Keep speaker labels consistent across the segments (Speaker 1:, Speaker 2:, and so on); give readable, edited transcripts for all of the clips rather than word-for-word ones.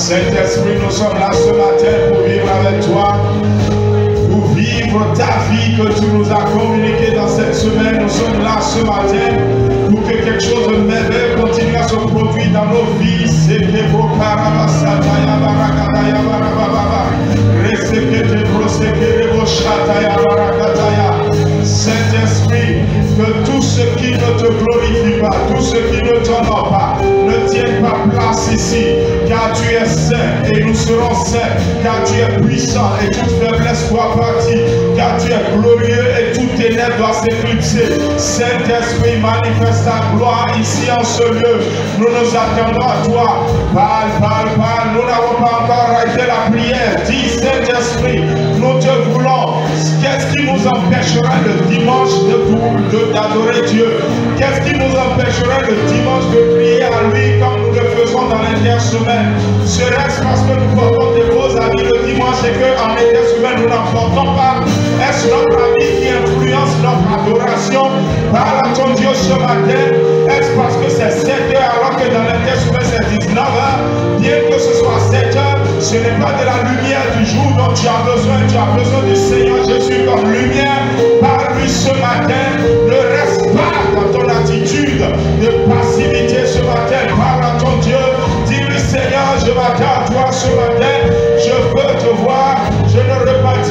Speaker 1: Saint-Esprit, nous sommes là ce matin pour vivre avec toi, pour vivre ta vie que tu nous as communiquée dans cette semaine. Nous sommes là ce matin pour que quelque chose de merveilleux continue à se produire dans nos vies. Saint-Esprit, que tout ce qui ne te glorifie pas, tout ce qui ne t'honore pas, ne tienne pas place ici, car tu es saint et nous serons saints, car tu es puissant et toute faiblesse doit partir, car tu es glorieux et toute ténèbre doit s'éclipser. Saint-Esprit, manifeste ta gloire ici en ce lieu. Nous nous attendons à toi. Parle, parle, parle. Nous n'avons pas encore arrêté la prière. Dis, Saint-Esprit, nous te voulons. Qu'est-ce qui nous empêcherait le dimanche d'adorer Dieu? Qu'est-ce qui nous empêcherait le dimanche de prier à lui comme nous le faisons dans l'intersemaine? Serait-ce parce que nous portons des beaux habits le dimanche et qu'en intersemaine nous n'en portons pas? Est-ce notre habit qui influence notre adoration? Parle à ton Dieu ce matin. Est-ce parce que c'est 7 heures alors que dans l'intersemaine c'est 19 heures? Bien que ce soit 7 heures, ce n'est pas de la lumière du jour dont tu as besoin. Tu as besoin du Seigneur Jésus comme lumière. Parle-lui ce matin. Ne reste pas dans ton attitude de passivité ce matin. Parle à ton Dieu. Dis-lui, Seigneur, je m'attends à toi ce matin. Je veux te voir. Je ne repartirai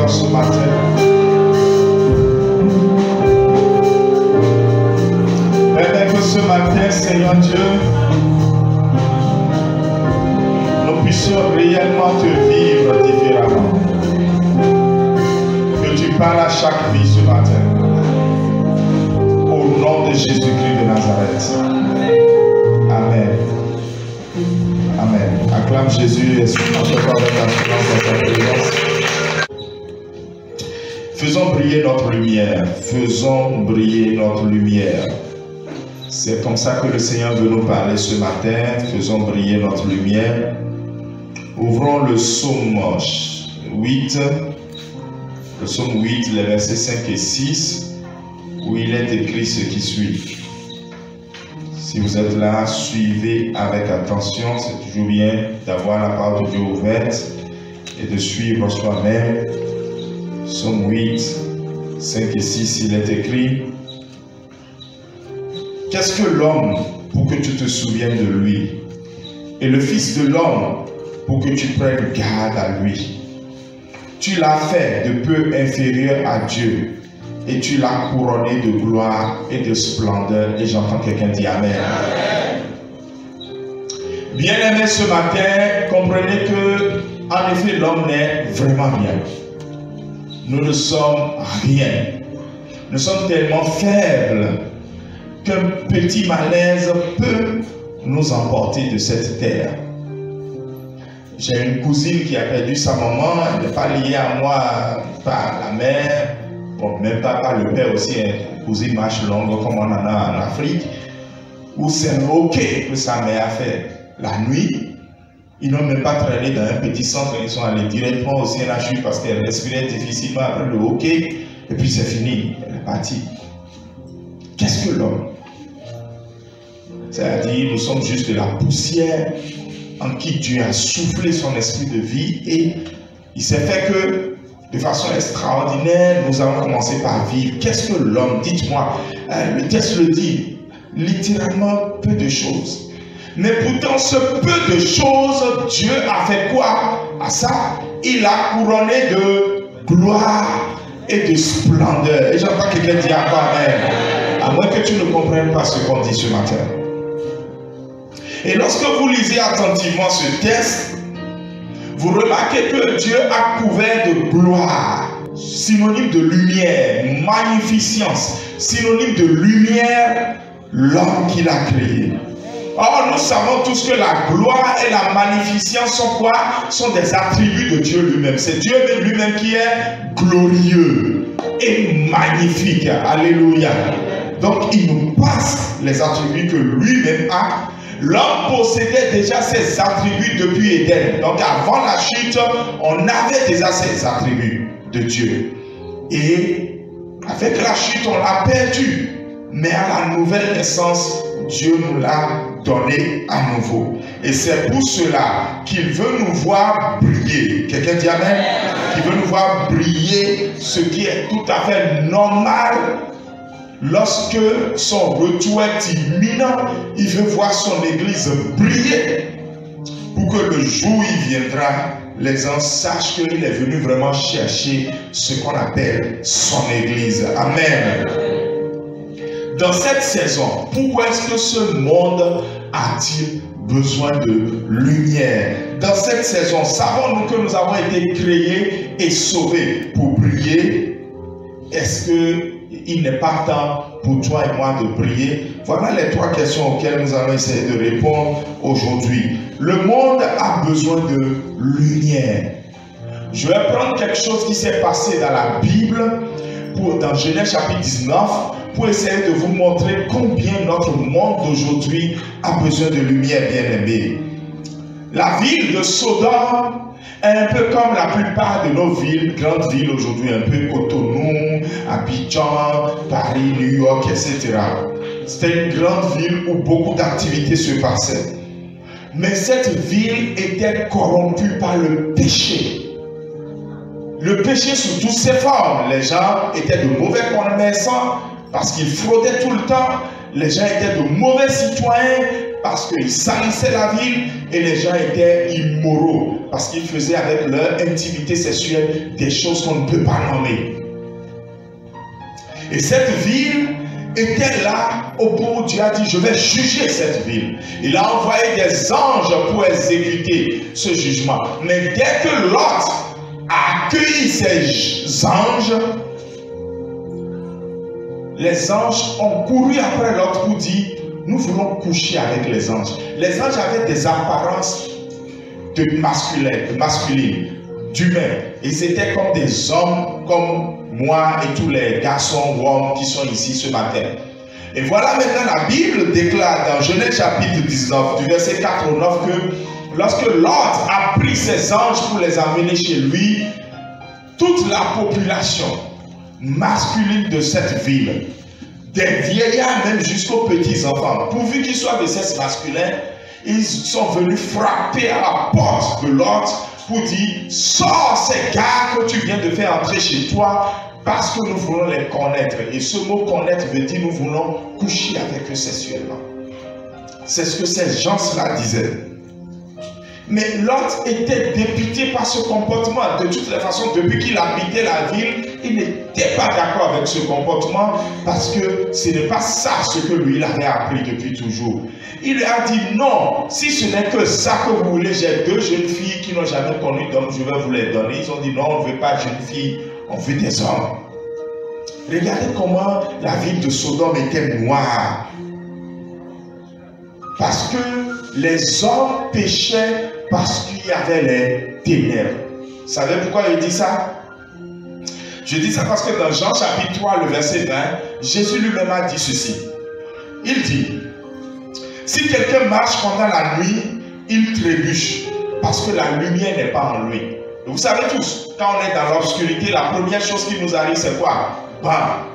Speaker 1: encore ce matin. Permets que ce matin, Seigneur Dieu, nous puissions réellement te vivre différemment. Que tu parles à chaque vie ce matin. Au nom de Jésus-Christ de Nazareth. Amen. Amen. Acclame Jésus et sois avec la présence dans ta présence. Faisons briller notre lumière. Faisons briller notre lumière. C'est comme ça que le Seigneur veut nous parler ce matin. Faisons briller notre lumière. Ouvrons le psaume 8. Le psaume 8, les versets 5 et 6, où il est écrit ce qui suit. Si vous êtes là, suivez avec attention. C'est toujours bien d'avoir la parole de Dieu ouverte et de suivre soi-même. Psaume 8, 5 et 6, il est écrit: qu'est-ce que l'homme pour que tu te souviennes de lui, et le Fils de l'homme pour que tu prennes garde à lui? Tu l'as fait de peu inférieur à Dieu, et tu l'as couronné de gloire et de splendeur. Et j'entends quelqu'un dire Amen. Bien-aimés, ce matin, comprenez que, en effet, l'homme n'est vraiment rien. Nous ne sommes rien. Nous sommes tellement faibles qu'un petit malaise peut nous emporter de cette terre. J'ai une cousine qui a perdu sa maman. Elle n'est pas liée à moi par la mère, bon, même pas par le père aussi, une cousine marche longue comme on en a en Afrique, où c'est ok que sa mère a fait la nuit. Ils n'ont même pas traîné dans un petit centre, ils sont allés directement au CNHU parce qu'elle respirait difficilement après le hockey, et puis c'est fini, elle est partie. Qu'est-ce que l'homme? C'est-à-dire, nous sommes juste de la poussière en qui Dieu a soufflé son esprit de vie, et il s'est fait que, de façon extraordinaire, nous allons commencer par vivre. Qu'est-ce que l'homme? Dites-moi, le texte le dit, littéralement peu de choses. Mais pourtant, ce peu de choses, Dieu a fait quoi à ça? Il a couronné de gloire et de splendeur. Et j'entends quelqu'un dire Amen. À moins que tu ne comprennes pas ce qu'on dit ce matin. Et lorsque vous lisez attentivement ce texte, vous remarquez que Dieu a couvert de gloire, synonyme de lumière, magnificence, synonyme de lumière, l'homme qu'il a créé. Or, nous savons tous que la gloire et la magnificence sont quoi? Sont des attributs de Dieu lui-même. C'est Dieu lui-même qui est glorieux et magnifique. Alléluia. Donc, il nous passe les attributs que lui-même a. L'homme possédait déjà ses attributs depuis Éden. Donc, avant la chute, on avait déjà ces attributs de Dieu. Et avec la chute, on l'a perdu. Mais à la nouvelle naissance, Dieu nous l'a donné à nouveau. Et c'est pour cela qu'il veut nous voir briller. Quelqu'un dit Amen? Qu'il veut nous voir briller, ce qui est tout à fait normal. Lorsque son retour est imminent, il veut voir son église briller. Pour que le jour où il viendra, les gens sachent qu'il est venu vraiment chercher ce qu'on appelle son église. Amen. Dans cette saison, pourquoi est-ce que ce monde a-t-il besoin de lumière? Dans cette saison, savons-nous que nous avons été créés et sauvés pour briller? Est-ce qu'il n'est pas temps pour toi et moi de briller? Voilà les trois questions auxquelles nous allons essayer de répondre aujourd'hui. Le monde a besoin de lumière. Je vais prendre quelque chose qui s'est passé dans la Bible, dans Genèse chapitre 19, pour essayer de vous montrer combien notre monde d'aujourd'hui a besoin de lumière, bien-aimée. La ville de Sodome est un peu comme la plupart de nos villes, grandes villes aujourd'hui, un peu Cotonou, Abidjan, Paris, New York, etc. C'était une grande ville où beaucoup d'activités se passaient. Mais cette ville était corrompue par le péché. Le péché sous toutes ses formes. Les gens étaient de mauvais commerçants parce qu'ils fraudaient tout le temps. Les gens étaient de mauvais citoyens parce qu'ils salissaient la ville, et les gens étaient immoraux. parce qu'ils faisaient avec leur intimité sexuelle des choses qu'on ne peut pas nommer. Et cette ville était là au point où Dieu a dit, je vais juger cette ville. Il a envoyé des anges pour exécuter ce jugement. Mais dès que Lot a accueilli ces anges, les anges ont couru après Lot pour dire, nous voulons coucher avec les anges. Les anges avaient des apparences de masculines, d'humains. Ils étaient comme des hommes, comme moi et tous les garçons ou hommes qui sont ici ce matin. Et voilà maintenant la Bible déclare dans Genèse chapitre 19, du verset 4 au 9, que lorsque Lot a pris ses anges pour les amener chez lui, toute la population masculine de cette ville, des vieillards même jusqu'aux petits enfants, pourvu qu'ils soient de sexe masculin, ils sont venus frapper à la porte de Lot pour dire, sors ces gars que tu viens de faire entrer chez toi, parce que nous voulons les connaître. Et ce mot connaître veut dire nous voulons coucher avec eux sexuellement. C'est ce que ces gens-là disaient. Mais Lot était dépité par ce comportement. De toutes les façons, depuis qu'il habitait la ville, il n'était pas d'accord avec ce comportement parce que ce n'est pas ça ce que lui il avait appris depuis toujours. Il lui a dit non, si ce n'est que ça que vous voulez, j'ai deux jeunes filles qui n'ont jamais connu d'homme, je vais vous les donner. Ils ont dit non, on ne veut pas de jeunes filles, on veut des hommes. Regardez comment la ville de Sodome était noire. Parce que les hommes péchaient parce qu'il y avait les ténèbres. Vous savez pourquoi il dit ça? Je dis ça parce que dans Jean chapitre 3, le verset 20, Jésus lui-même a dit ceci. Il dit, si quelqu'un marche pendant la nuit, il trébuche parce que la lumière n'est pas en lui. Et vous savez tous, quand on est dans l'obscurité, la première chose qui nous arrive, c'est quoi? Bam!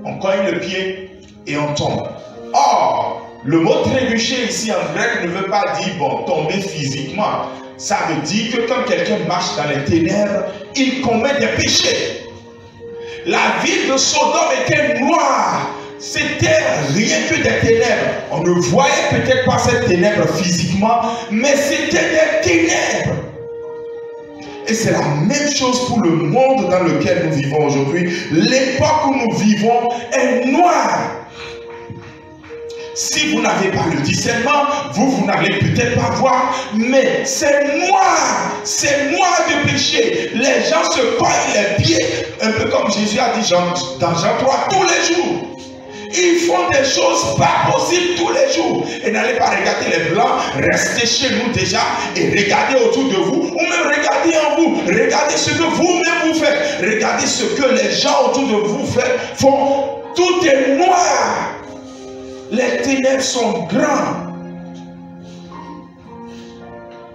Speaker 1: On cogne le pied et on tombe. Or, le mot trébucher ici en grec ne veut pas dire bon, tomber physiquement. Ça veut dire que quand quelqu'un marche dans les ténèbres, il commet des péchés. La ville de Sodome était noire. C'était rien que des ténèbres. On ne voyait peut-être pas ces ténèbres physiquement, mais c'était des ténèbres. Et c'est la même chose pour le monde dans lequel nous vivons aujourd'hui. L'époque où nous vivons est noire. Si vous n'avez pas le discernement, vous n'allez peut-être pas voir, mais c'est noir de péché. Les gens se cognent les pieds, un peu comme Jésus a dit dans Jean 3, tous les jours. Ils font des choses pas possibles tous les jours. Et n'allez pas regarder les blancs, restez chez nous déjà et regardez autour de vous, ou même regardez en vous, regardez ce que vous-même vous faites, regardez ce que les gens autour de vous font. Tout est noir. Les ténèbres sont grands.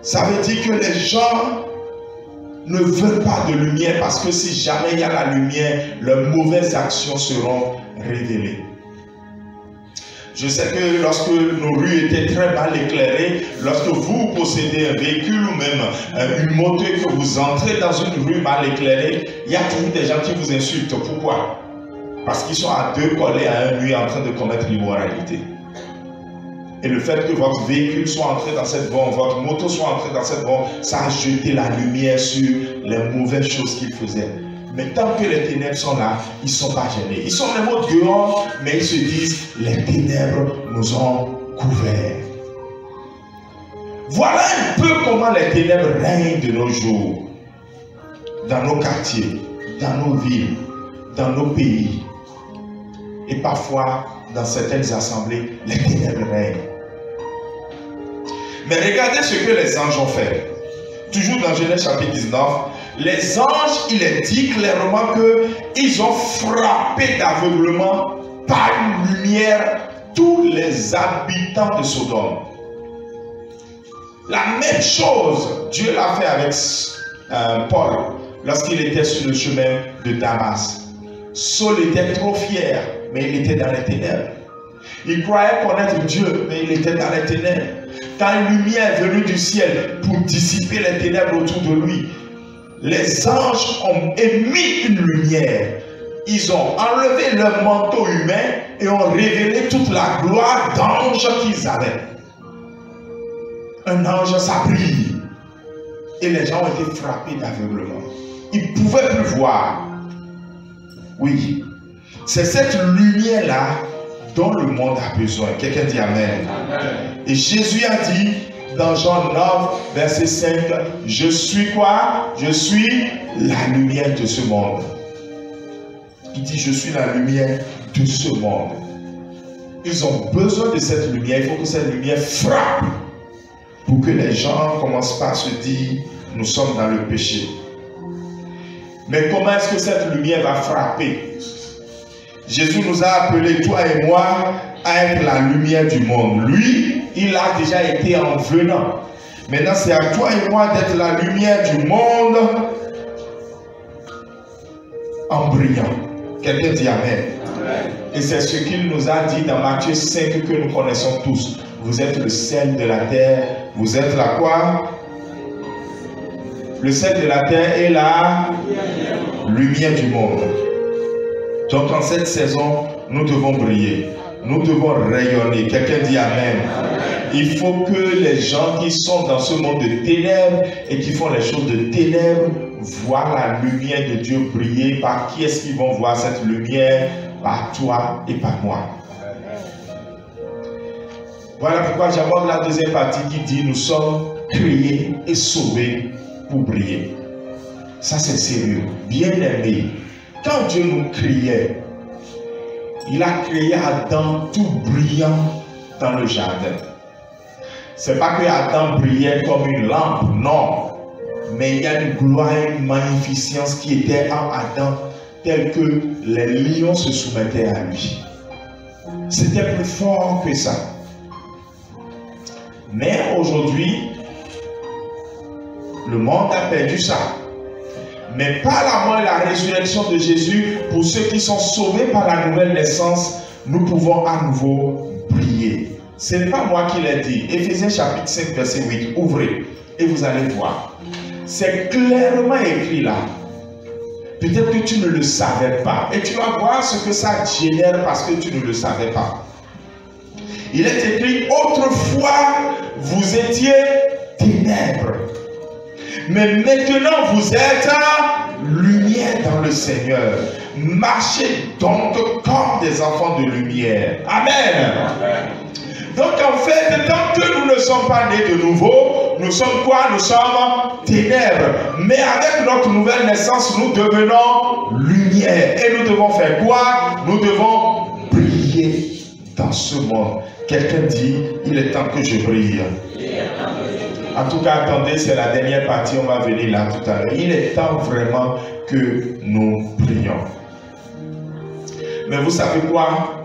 Speaker 1: Ça veut dire que les gens ne veulent pas de lumière parce que si jamais il y a la lumière, leurs mauvaises actions seront révélées. Je sais que lorsque nos rues étaient très mal éclairées, lorsque vous possédez un véhicule ou même une moto et que vous entrez dans une rue mal éclairée, il y a toujours des gens qui vous insultent. Pourquoi? Parce qu'ils sont à deux collés à un mur en train de commettre l'immoralité. Et le fait que votre véhicule soit entré dans cette voie, votre moto soit entrée dans cette voie, ça a jeté la lumière sur les mauvaises choses qu'ils faisaient. Mais tant que les ténèbres sont là, ils ne sont pas gênés. Ils sont même au dehors, mais ils se disent, les ténèbres nous ont couverts. Voilà un peu comment les ténèbres règnent de nos jours. Dans nos quartiers, dans nos villes, dans nos pays. Et parfois, dans certaines assemblées, les ténèbres règnent. Mais regardez ce que les anges ont fait. Toujours dans Genèse chapitre 19, les anges, il est dit clairement qu'ils ont frappé d'aveuglement par une lumière tous les habitants de Sodome. La même chose, Dieu l'a fait avec Paul lorsqu'il était sur le chemin de Damas. Saul était trop fier, mais il était dans les ténèbres. Il croyait connaître Dieu, mais il était dans les ténèbres. Quand une lumière est venue du ciel pour dissiper les ténèbres autour de lui, les anges ont émis une lumière. Ils ont enlevé leur manteau humain et ont révélé toute la gloire d'ange qu'ils avaient. Un ange, ça brille. Et les gens ont été frappés d'aveuglement. Ils ne pouvaient plus voir. Oui. C'est cette lumière-là dont le monde a besoin. Quelqu'un dit Amen. Amen. Et Jésus a dit dans Jean 9, verset 5, je suis quoi? Je suis la lumière de ce monde. Il dit, je suis la lumière de ce monde. Ils ont besoin de cette lumière. Il faut que cette lumière frappe pour que les gens ne commencent pas à se dire, nous sommes dans le péché. Mais comment est-ce que cette lumière va frapper? Jésus nous a appelés, toi et moi, à être la lumière du monde. Lui, il a déjà été en venant. Maintenant, c'est à toi et moi d'être la lumière du monde en brillant. Quelqu'un dit Amen. Amen. Et c'est ce qu'il nous a dit dans Matthieu 5 que nous connaissons tous. Vous êtes le sel de la terre. Vous êtes la quoi? Le sel de la terre est la lumière du monde. Donc en cette saison, nous devons briller. Nous devons rayonner. Quelqu'un dit Amen. Il faut que les gens qui sont dans ce monde de ténèbres et qui font les choses de ténèbres voient la lumière de Dieu briller. Par qui est-ce qu'ils vont voir cette lumière? Par toi et par moi. Voilà pourquoi j'aborde la deuxième partie qui dit nous sommes créés et sauvés pour briller. Ça c'est sérieux. Bien aimé. Quand Dieu nous créait, il a créé Adam tout brillant dans le jardin. C'est pas que Adam brillait comme une lampe, non. Mais il y a une gloire et une magnificence qui était en Adam, telle que les lions se soumettaient à lui. C'était plus fort que ça. Mais aujourd'hui, le monde a perdu ça. Mais par la mort et la résurrection de Jésus, pour ceux qui sont sauvés par la nouvelle naissance, nous pouvons à nouveau briller. Ce n'est pas moi qui l'ai dit. Éphésiens chapitre 5, verset 8. Ouvrez et vous allez voir. C'est clairement écrit là. Peut-être que tu ne le savais pas. Et tu vas voir ce que ça génère parce que tu ne le savais pas. Il est écrit, autrefois, vous étiez ténèbres. Mais maintenant, vous êtes lumière dans le Seigneur. Marchez donc comme des enfants de lumière. Amen. Amen. Donc en fait, tant que nous ne sommes pas nés de nouveau, nous sommes quoi? Nous sommes ténèbres. Mais avec notre nouvelle naissance, nous devenons lumière. Et nous devons faire quoi? Nous devons briller dans ce monde. Quelqu'un dit, il est temps que je brille. En tout cas, attendez, c'est la dernière partie, on va venir là tout à l'heure. Il est temps vraiment que nous prions. Mais vous savez quoi?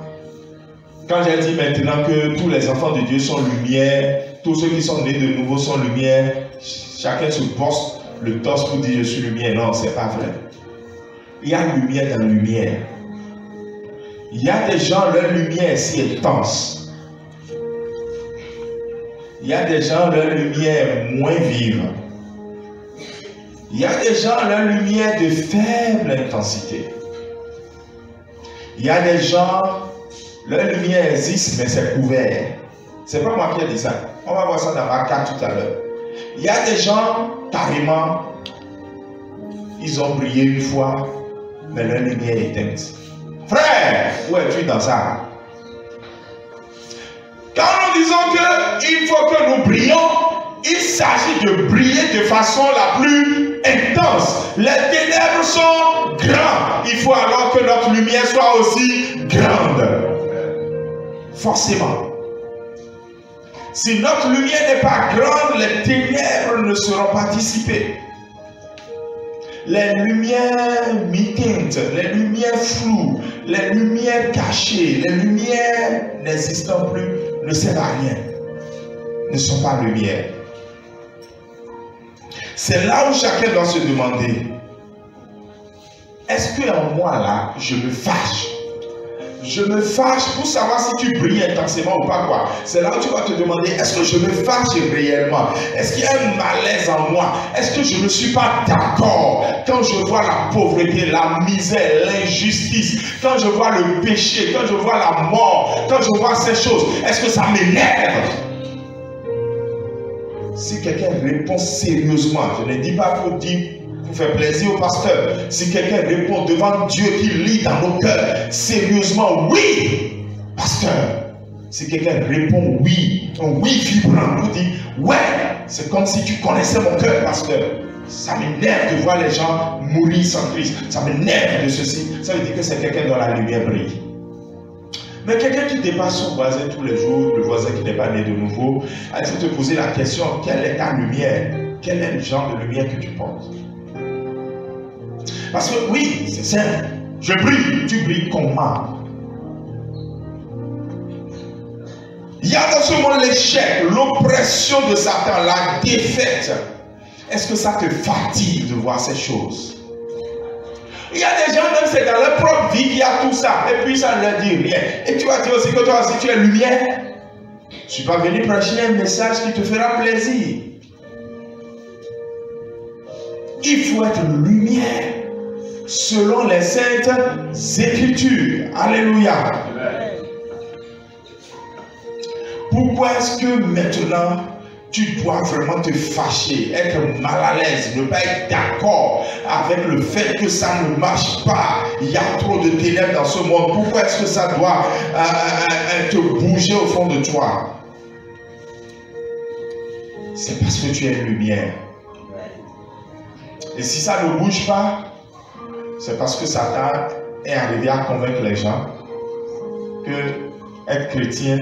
Speaker 1: Quand j'ai dit maintenant que tous les enfants de Dieu sont lumière, tous ceux qui sont nés de nouveau sont lumière, chacun se bosse le torse pour dire je suis lumière. Non, c'est pas vrai. Il y a lumière dans lumière. Il y a des gens, leur lumière est si intense. Il y a des gens, leur lumière est moins vive. Il y a des gens, leur lumière est de faible intensité. Il y a des gens, leur lumière existe, mais c'est couvert. C'est pas moi qui ai dit ça. On va voir ça dans Marc 4 tout à l'heure. Il y a des gens, carrément, ils ont brillé une fois, mais leur lumière est éteinte. Frère, où es-tu dans ça? Quand nous disons qu'il faut que nous brillons, il s'agit de briller de façon la plus intense. Les ténèbres sont grandes. Il faut alors que notre lumière soit aussi grande. Forcément. Si notre lumière n'est pas grande, les ténèbres ne seront pas dissipées. Les lumières mi-teintes, les lumières floues, les lumières cachées, les lumières n'existant plus, ne servent à rien, ne sont pas lumière. C'est là où chacun doit se demander, est-ce qu'en moi là, je me fâche? Je me fâche pour savoir si tu brilles intensément ou pas quoi. C'est là où tu vas te demander, est-ce que je me fâche réellement? Est-ce qu'il y a un malaise en moi? Est-ce que je ne suis pas d'accord quand je vois la pauvreté, la misère, l'injustice, quand je vois le péché, quand je vois la mort, quand je vois ces choses? Est-ce que ça m'énerve? si quelqu'un répond sérieusement, je ne dis pas pour faire plaisir au pasteur, si quelqu'un répond devant Dieu qui lit dans nos cœurs sérieusement, oui, pasteur. Si quelqu'un répond oui, un oui vibrant, nous dit ouais, c'est comme si tu connaissais mon cœur, pasteur. Ça m'énerve de voir les gens mourir sans Christ. Ça m'énerve de ceci. Ça veut dire que c'est quelqu'un dont la lumière brille. Mais quelqu'un qui dépasse son voisin tous les jours, le voisin qui n'est pas né de nouveau, il faut te poser la question, quelle est ta lumière? Quel est le genre de lumière que tu portes? Parce que oui, c'est simple. Je brille. Tu brilles comment? Il y a dans ce monde l'échec, l'oppression de Satan, la défaite. Est-ce que ça te fatigue de voir ces choses? Il y a des gens, même c'est dans leur propre vie qu'il y a tout ça, et puis ça ne leur dit rien. Et tu vas dire aussi que toi aussi tu es lumière. Je ne suis pas venu prêcher un message qui te fera plaisir. Il faut être lumière selon les saintes Écritures. Alléluia. Pourquoi est-ce que maintenant tu dois vraiment te fâcher, être mal à l'aise, ne pas être d'accord avec le fait que ça ne marche pas? Il y a trop de ténèbres dans ce monde. Pourquoi est-ce que ça doit te bouger au fond de toi? C'est parce que tu es une lumière. Et si ça ne bouge pas, c'est parce que Satan est arrivé à convaincre les gens que être chrétien,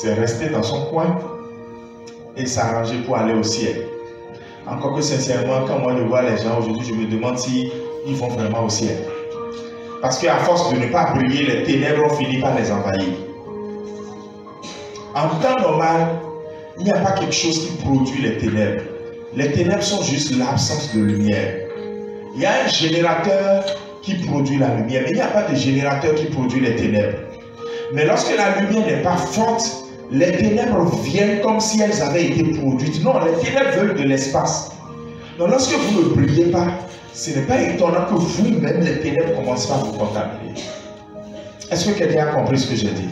Speaker 1: c'est rester dans son coin et s'arranger pour aller au ciel. Encore que sincèrement, quand moi je vois les gens aujourd'hui, je me demande s'ils vont vraiment au ciel. Parce qu'à force de ne pas briller, les ténèbres ont fini par les envahir. En temps normal, il n'y a pas quelque chose qui produit les ténèbres. Les ténèbres sont juste l'absence de lumière. Il y a un générateur qui produit la lumière, mais il n'y a pas de générateur qui produit les ténèbres. Mais lorsque la lumière n'est pas forte, les ténèbres viennent comme si elles avaient été produites. Non, les ténèbres veulent de l'espace. Donc lorsque vous ne brillez pas, ce n'est pas étonnant que vous-même, les ténèbres commencent à vous contaminer. Est-ce que quelqu'un a compris ce que j'ai dit?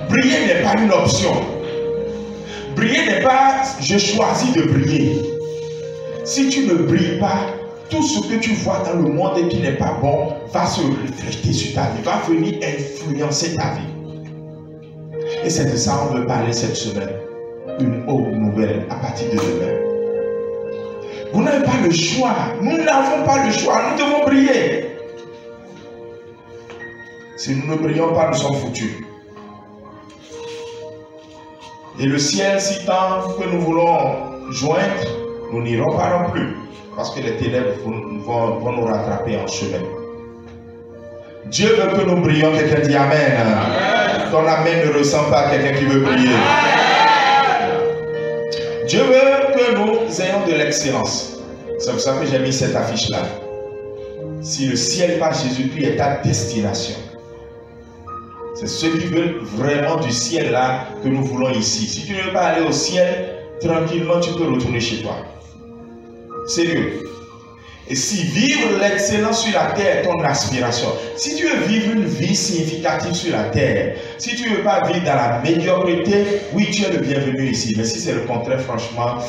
Speaker 1: Briller n'est pas une option. Briller n'est pas « je choisis de briller ». Si tu ne brilles pas, tout ce que tu vois dans le monde et qui n'est pas bon va se refléter sur ta vie, va venir influencer ta vie. Et c'est de ça qu'on veut parler cette semaine. Une autre nouvelle à partir de demain. Vous n'avez pas le choix. Nous n'avons pas le choix. Nous devons briller. Si nous ne brillons pas, nous sommes foutus. Et le ciel, si tant que nous voulons joindre, nous n'irons pas non plus. Parce que les ténèbres vont nous rattraper en chemin. Dieu veut que nous brillions. Quelqu'un dit Amen. Amen. Ton Amen ne ressemble pas à quelqu'un qui veut briller. Dieu veut que nous ayons de l'excellence. C'est pour ça que j'ai mis cette affiche-là. Si le ciel par Jésus-Christ est ta destination. C'est ceux qui veulent vraiment du ciel là que nous voulons ici. Si tu ne veux pas aller au ciel, tranquillement tu peux retourner chez toi. Sérieux. Et si vivre l'excellence sur la terre est ton aspiration, si tu veux vivre une vie significative sur la terre, si tu ne veux pas vivre dans la médiocrité, oui, tu es le bienvenu ici. Mais si c'est le contraire, franchement,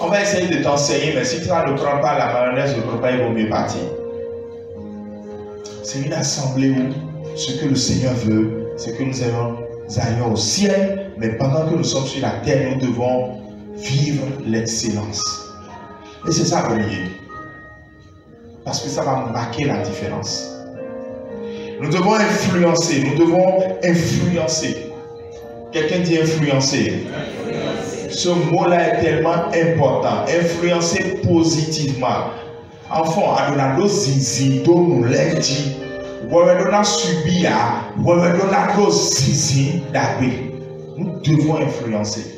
Speaker 1: on va essayer de t'enseigner, mais si tu ne prends pas la mayonnaise, le repas, il vaut mieux partir. C'est une assemblée où ce que le Seigneur veut, c'est que nous allions au ciel, mais pendant que nous sommes sur la terre, nous devons vivre l'excellence. Et c'est ça, briller. Parce que ça va marquer la différence. Nous devons influencer. Nous devons influencer. Quelqu'un dit influencer. Ce mot-là est tellement important. Influencer positivement. Enfant, adonado zizi do nous l'a dit. Wawedona subia. Wawedona do zizi d'abé. Nous devons influencer.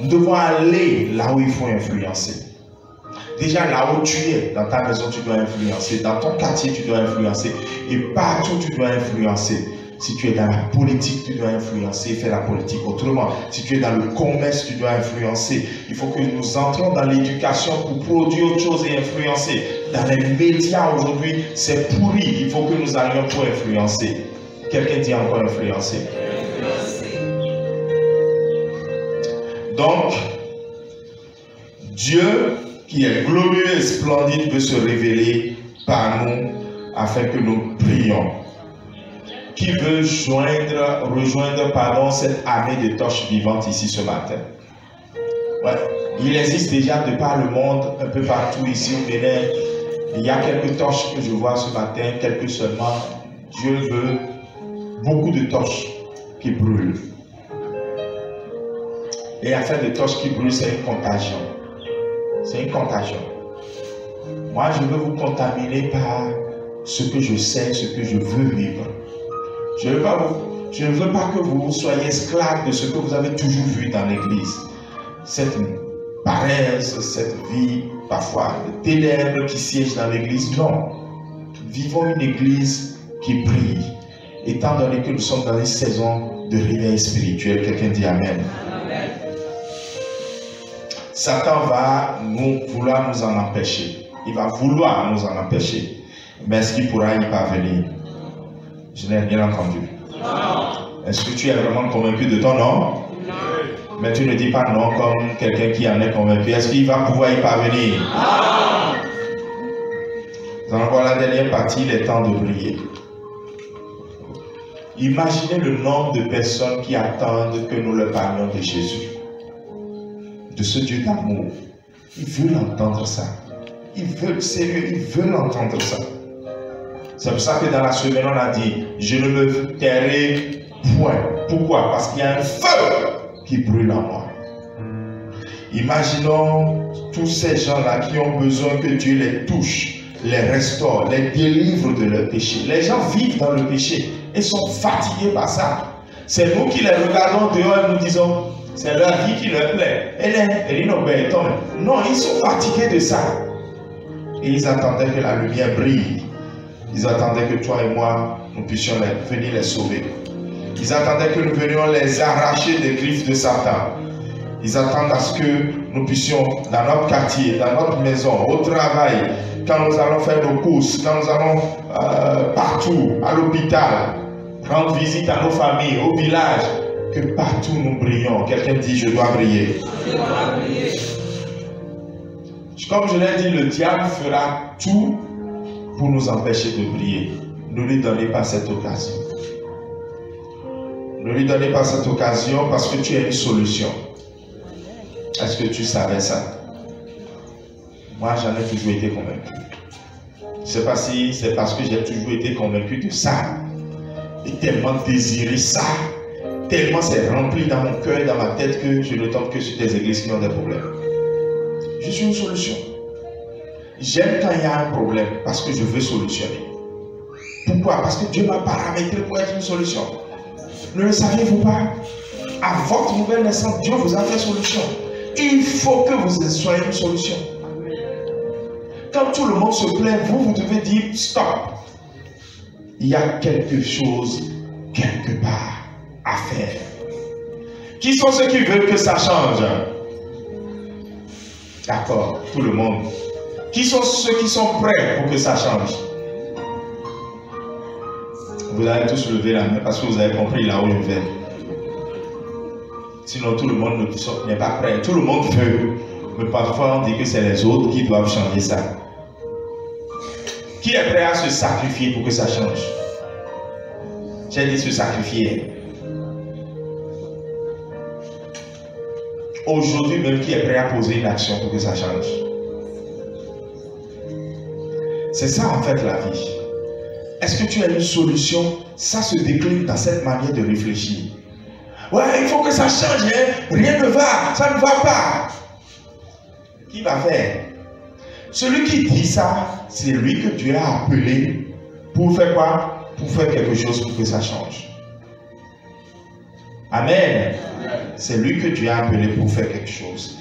Speaker 1: Nous devons aller là où il faut influencer. Déjà là où tu es, dans ta maison, tu dois influencer. Dans ton quartier, tu dois influencer. Et partout, tu dois influencer. Si tu es dans la politique, tu dois influencer et faire la politique autrement. Si tu es dans le commerce, tu dois influencer. Il faut que nous entrons dans l'éducation pour produire autre chose et influencer. Dans les médias aujourd'hui, c'est pourri. Il faut que nous allions pour influencer. Quelqu'un dit encore influencer. Donc, Dieu, qui est glorieux et splendide, veut se révéler par nous afin que nous prions. Qui veut rejoindre cette armée de torches vivantes ici ce matin? Ouais. Il existe déjà de par le monde, un peu partout ici au Bénin. Il y a quelques torches que je vois ce matin, quelques seulement. Dieu veut beaucoup de torches qui brûlent. Et afin de torches qui brûlent, c'est une contagion. C'est une contagion. Moi, je veux vous contaminer par ce que je sais, ce que je veux vivre. Je ne veux pas que vous soyez esclaves de ce que vous avez toujours vu dans l'église. Cette paresse, cette vie, parfois, de ténèbres qui siègent dans l'église. Non. Vivons une église qui brille, étant donné que nous sommes dans une saison de réveil spirituel. Quelqu'un dit Amen. Amen. Satan va vouloir nous en empêcher. Il va vouloir nous en empêcher. Mais est-ce qu'il pourra y parvenir? Je n'ai rien entendu. Est-ce que tu es vraiment convaincu de ton nom? Non. Mais tu ne dis pas non comme quelqu'un qui en est convaincu. Est-ce qu'il va pouvoir y parvenir? Non. Nous allons voir la dernière partie, il est temps de briller. Imaginez le nombre de personnes qui attendent que nous leur parlions de Jésus. De ce Dieu d'amour. Ils veulent entendre ça. Ils veulent, sérieux, ils veulent entendre ça. C'est pour ça que dans la semaine, on a dit, je ne me tairai point. Pourquoi? Parce qu'il y a un feu qui brûle en moi. Imaginons tous ces gens-là qui ont besoin que Dieu les touche, les restaure, les délivre de leur péché. Les gens vivent dans le péché et sont fatigués par ça. C'est nous qui les regardons dehors et nous disons, c'est leur vie qui leur plaît. Non, ils sont fatigués de ça. Et ils attendaient que la lumière brille. Ils attendaient que toi et moi, nous puissions venir les sauver. Ils attendaient que nous venions les arracher des griffes de Satan. Ils attendent à ce que nous puissions, dans notre quartier, dans notre maison, au travail, quand nous allons faire nos courses, quand nous allons partout, à l'hôpital, rendre visite à nos familles, au village, que partout nous brillons. Quelqu'un dit, je dois briller. Je dois briller. Comme je l'ai dit, le diable fera tout pour nous empêcher de briller. Ne lui donnez pas cette occasion. Ne lui donnez pas cette occasion parce que tu as une solution. Est-ce que tu savais ça? Moi, j'en ai toujours été convaincu. Je ne sais pas si c'est parce que j'ai toujours été convaincu de ça. Et tellement désiré ça. Tellement c'est rempli dans mon cœur et dans ma tête que je ne tombe que sur des églises qui ont des problèmes. Je suis une solution. J'aime quand il y a un problème parce que je veux solutionner. Pourquoi? Parce que Dieu m'a paramétré pour être une solution. Ne le saviez-vous pas? À votre nouvelle naissance, Dieu vous a fait solution. Il faut que vous soyez une solution. Quand tout le monde se plaint, vous devez dire stop. Il y a quelque chose, quelque part, à faire. Qui sont ceux qui veulent que ça change? D'accord, tout le monde. Qui sont ceux qui sont prêts pour que ça change? Vous allez tous lever la main parce que vous avez compris là où je vais. Sinon, tout le monde n'est pas prêt. Tout le monde veut. Mais parfois, on dit que c'est les autres qui doivent changer ça. Qui est prêt à se sacrifier pour que ça change? J'ai dit se sacrifier. Aujourd'hui même, qui est prêt à poser une action pour que ça change? C'est ça en fait la vie. Est-ce que tu as une solution? Ça se décline dans cette manière de réfléchir. Ouais, il faut que ça change, hein? Rien ne va, ça ne va pas. Qui va faire? Celui qui dit ça, c'est lui que Dieu a appelé pour faire quoi? Pour faire quelque chose pour que ça change. Amen. C'est lui que Dieu a appelé pour faire quelque chose.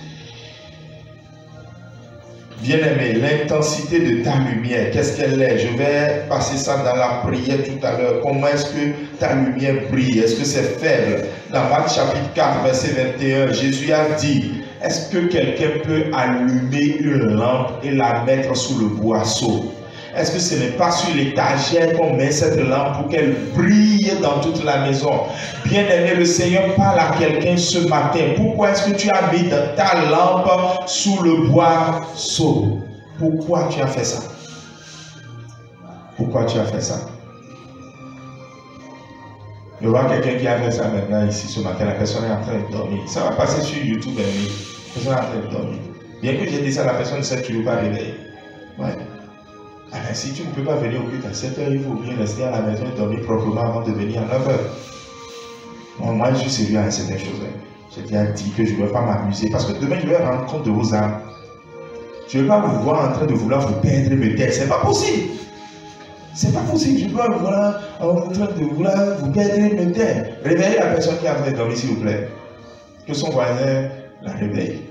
Speaker 1: Bien-aimé, l'intensité de ta lumière, qu'est-ce qu'elle est? Je vais passer ça dans la prière tout à l'heure. Comment est-ce que ta lumière brille? Est-ce que c'est faible? Dans Marc chapitre 4, verset 21, Jésus a dit, est-ce que quelqu'un peut allumer une lampe et la mettre sous le boisseau? Est-ce que ce n'est pas sur l'étagère qu'on met cette lampe pour qu'elle brille dans toute la maison? Bien-aimé, le Seigneur parle à quelqu'un ce matin. Pourquoi est-ce que tu as mis ta lampe sous le boisseau? Pourquoi tu as fait ça? Pourquoi tu as fait ça? Je vois quelqu'un qui a fait ça maintenant ici ce matin. La personne est en train de dormir. Ça va passer sur YouTube. La personne est en train de dormir. Bien que j'ai dit ça, la personne ne sait toujours pas réveiller. Ouais. Alors, si tu ne peux pas venir au culte à 7 h, il faut bien rester à la maison et dormir proprement avant de venir à 9 h. Bon, moi, je suis sérieux à certaines choses. J'ai déjà dit que je ne vais pas m'amuser parce que demain, je vais rendre compte de vos âmes. Je ne vais pas vous voir en train de vouloir vous perdre me taire. C'est pas possible. C'est pas possible. Je ne vais pas vous voir en train de vouloir vous perdre me taire. Réveillez la personne qui est en train de dormir, s'il vous plaît. Que son voisin la réveille.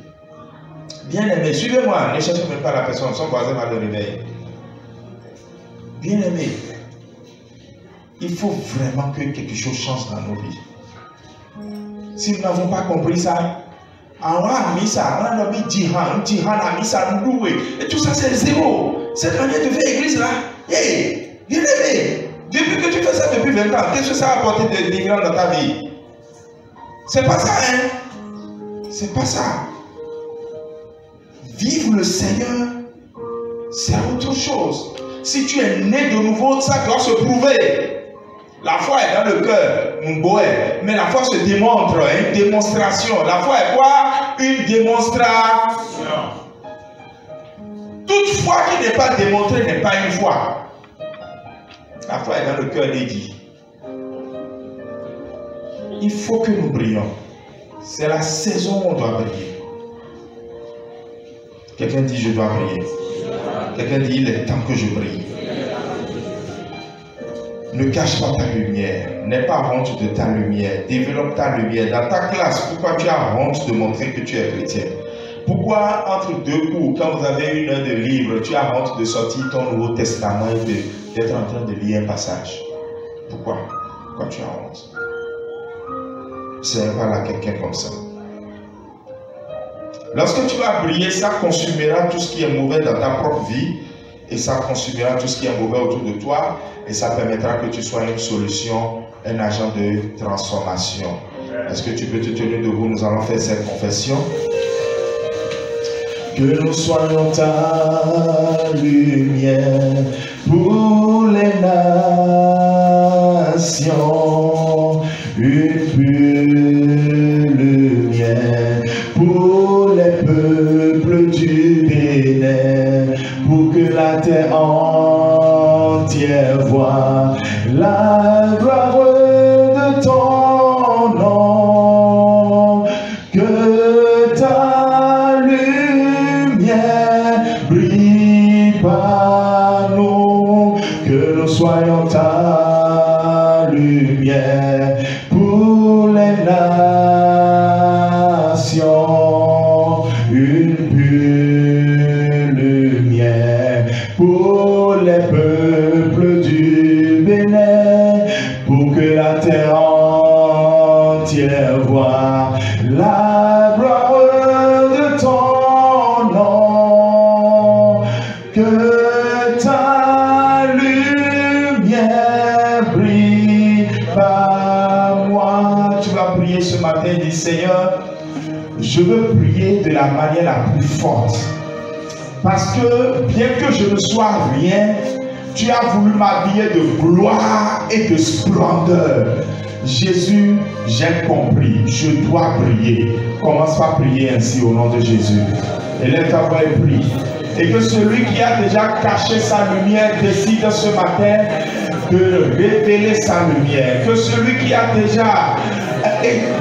Speaker 1: Bien aimé, suivez-moi. Ne cherchez même pas la personne. Son voisin va le réveiller. Bien aimé, il faut vraiment que quelque chose change dans nos vies. Si nous n'avons pas compris ça, on a mis ça, on a mis djihan a mis ça, nous louer. Et tout ça, c'est zéro. Cette manière de faire église là, hey, bien aimé, depuis que tu fais ça depuis 20 ans, qu'est-ce que ça a apporté de différent dans ta vie? C'est pas ça, hein? C'est pas ça. Vivre le Seigneur, c'est autre chose. Si tu es né de nouveau, ça doit se prouver. La foi est dans le cœur, mon boé. Mais la foi se démontre, une démonstration. La foi est quoi? Une démonstration. Toute foi qui n'est pas démontrée n'est pas une foi. La foi est dans le cœur des dits. Il faut que nous brillons. C'est la saison où on doit briller. Quelqu'un dit je dois briller. Quelqu'un dit il est temps que je brille. Ne cache pas ta lumière. N'aie pas honte de ta lumière. Développe ta lumière. Dans ta classe, pourquoi tu as honte de montrer que tu es chrétien? Pourquoi entre deux cours, quand vous avez une heure de livre, tu as honte de sortir ton Nouveau Testament et d'être en train de lire un passage? Pourquoi? Pourquoi tu as honte? C'est pas là quelqu'un comme ça. Lorsque tu vas briller, ça consumera tout ce qui est mauvais dans ta propre vie et ça consumera tout ce qui est mauvais autour de toi et ça permettra que tu sois une solution, un agent de transformation. Est-ce que tu peux te tenir debout? Nous allons faire cette confession. Que nous soyons ta lumière pour les nations, une pure lumière pour les peuples du Bénin, pour que la terre entière voie la gloire de ton nom. Que ta lumière brille par nous, que nous soyons ta lumière pour les nations, une pure lumière pour les peuples du Bénin, pour que la terre entière voie la gloire de ton nom. Que ta lumière brille par moi. Tu vas prier ce matin, dis Seigneur, je veux prier de la manière la plus forte. Parce que bien que je ne sois rien, tu as voulu m'habiller de gloire et de splendeur. Jésus, j'ai compris, je dois prier. Commence par prier ainsi au nom de Jésus. Élève ta voix et prie. Et que celui qui a déjà caché sa lumière décide ce matin de révéler sa lumière. Que celui qui a déjà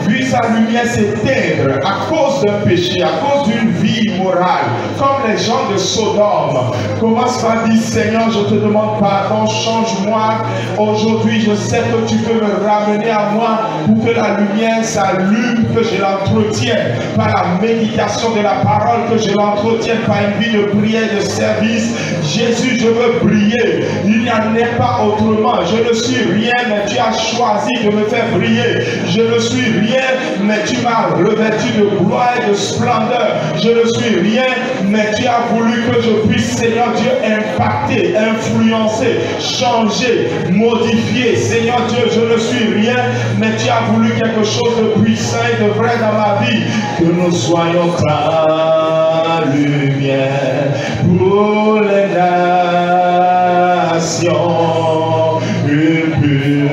Speaker 1: vu sa lumière s'éteindre à cause d'un péché, à cause d'une vie immorale, comme les gens de Sodome, commence par dire Seigneur, je te demande pardon, change-moi. Aujourd'hui, je sais que tu peux me ramener à moi pour que la lumière s'allume, que je l'entretienne par la méditation de la parole, que je l'entretienne par une vie de prière, de service. Jésus, je veux briller. Il n'y en est pas autrement. Je ne suis rien, mais tu as choisi de me faire briller. Je ne suis rien, mais tu m'as revêtu de gloire et de splendeur. Je ne suis rien, mais tu as voulu que je puisse, Seigneur Dieu, impacter, influencer, changer, modifier. Seigneur Dieu, je ne suis rien, mais tu as voulu quelque chose de puissant et de vrai dans ma vie. Que nous soyons ta lumière pour les nations, une pure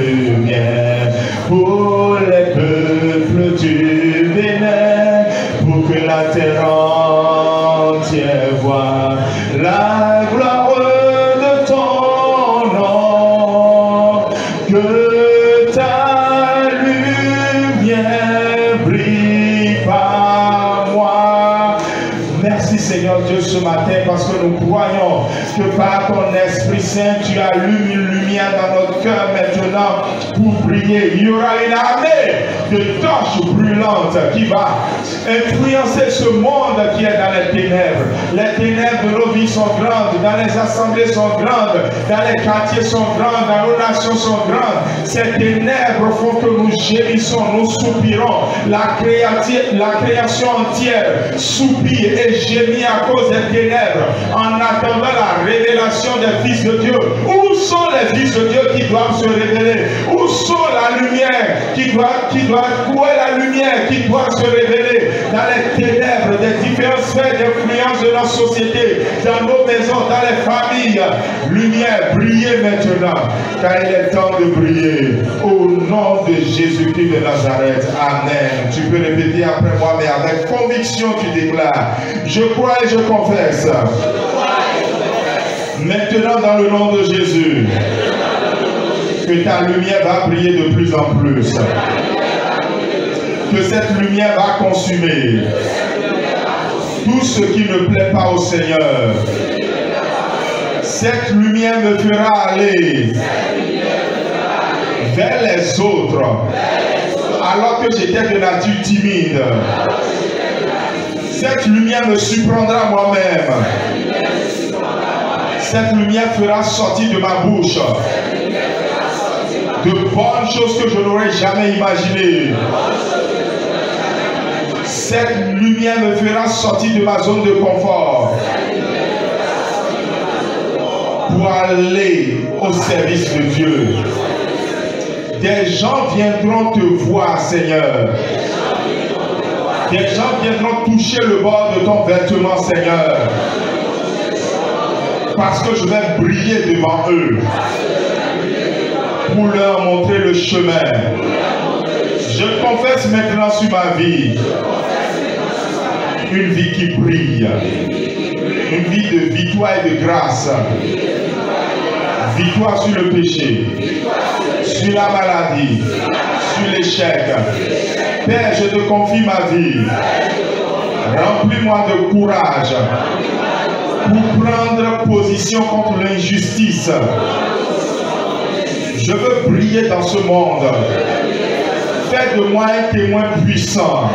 Speaker 1: lumière pour les peuples du Bénin, pour que la terre entière voie la gloire de ton nom. Que ta lumière brille par moi. Merci Seigneur Dieu ce matin, parce que nous croyons que par ton Esprit Saint, tu allumes une lumière dans notre cœur maintenant pour briller. Il y aura une armée de torches brûlantes qui va influencer ce monde qui est dans les ténèbres. Les ténèbres de nos vies sont grandes, dans les assemblées sont grandes, dans les quartiers sont grandes, dans nos nations sont grandes. Ces ténèbres font que nous gémissons, nous soupirons. La création entière soupire et gémit à cause des ténèbres, en attendant la révélation des fils de Dieu. Où sont les fils de Dieu qui doivent se révéler? Où sont la lumière où est la lumière qui doit se révéler dans les ténèbres des différentes sphères d'influence de notre société, dans nos maisons, dans les familles? Lumière, brillez maintenant, car il est temps de briller. Au nom de Jésus-Christ de Nazareth. Amen. Tu peux répéter après moi, mais avec conviction tu déclares: je crois et je confesse. Maintenant, dans le nom de Jésus, que ta lumière va briller de plus en plus. Que cette lumière va consumer tout ce qui ne plaît pas au Seigneur. Cette lumière me fera aller vers les autres, alors que j'étais de nature timide. Cette lumière me surprendra moi-même. Cette lumière fera sortir de ma bouche de bonnes choses que je n'aurais jamais imaginées. Cette lumière me fera sortir de ma zone de confort pour aller au service de Dieu. Des gens viendront te voir, Seigneur. Des gens viendront toucher le bord de ton vêtement, Seigneur. Parce que je vais briller devant eux pour leur montrer le chemin. Je confesse maintenant sur ma vie une vie qui brille, une vie de victoire et de grâce. Victoire sur le péché, sur la maladie, sur l'échec. Père, je te confie ma vie. Remplis-moi de courage pour prendre position contre l'injustice. Je veux briller dans ce monde. Fais de moi un témoin puissant.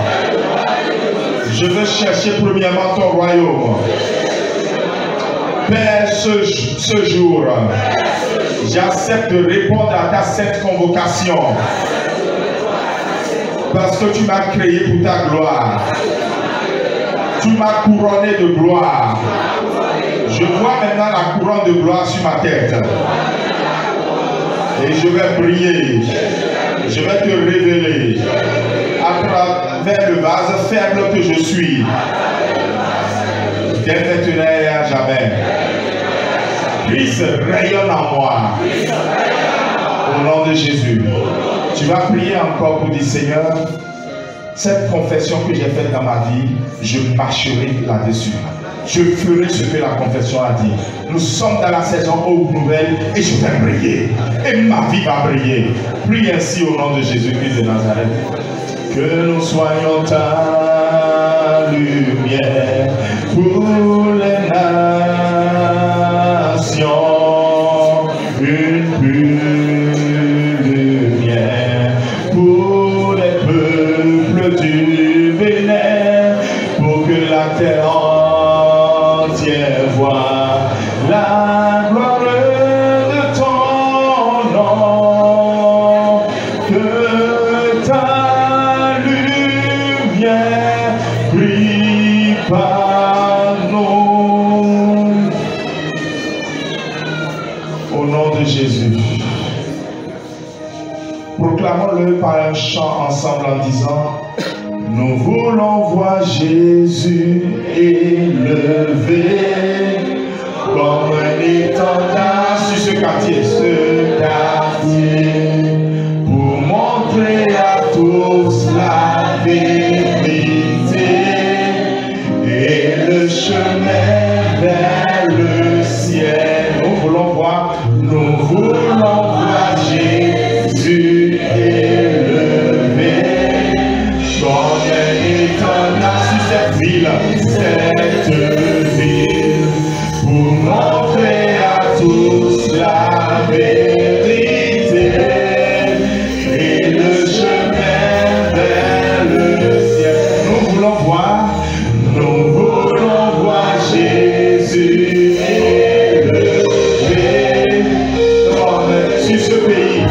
Speaker 1: Je veux chercher premièrement ton royaume. Père, ce jour, j'accepte de répondre à ta sainte convocation. Parce que tu m'as créé pour ta gloire. Tu m'as couronné de gloire. Je vois maintenant la couronne de gloire sur ma tête. Et je vais briller. Je vais te révéler à travers le vase faible que je suis. Dès maintenant et à jamais. Christ rayonne en moi. Au nom de Jésus. Tu vas prier encore pour dire: Seigneur, cette confession que j'ai faite dans ma vie, je marcherai là-dessus. Je ferai ce que la confession a dit. Nous sommes dans la saison haute nouvelle et je vais briller. Et ma vie va briller. Prie ainsi au nom de Jésus-Christ de Nazareth. Que nous soyons ta lumière pour les nations. Une pure lumière pour les peuples du Bénin. Pour que la terre voit la gloire de ton nom. Que ta lumière prie par nous. Au nom de Jésus. Proclamons-le par un chant ensemble en disant: nous voulons voir Jésus élevé comme un étendard sur ce quartier, pour montrer à tous la vérité et le chemin vers le ciel. Nous voulons voir Jésus élevé comme un étendard sur cette ville, pour montrer à tous la vérité et le chemin vers le ciel. Nous voulons voir Jésus élevé comme sur ce pays.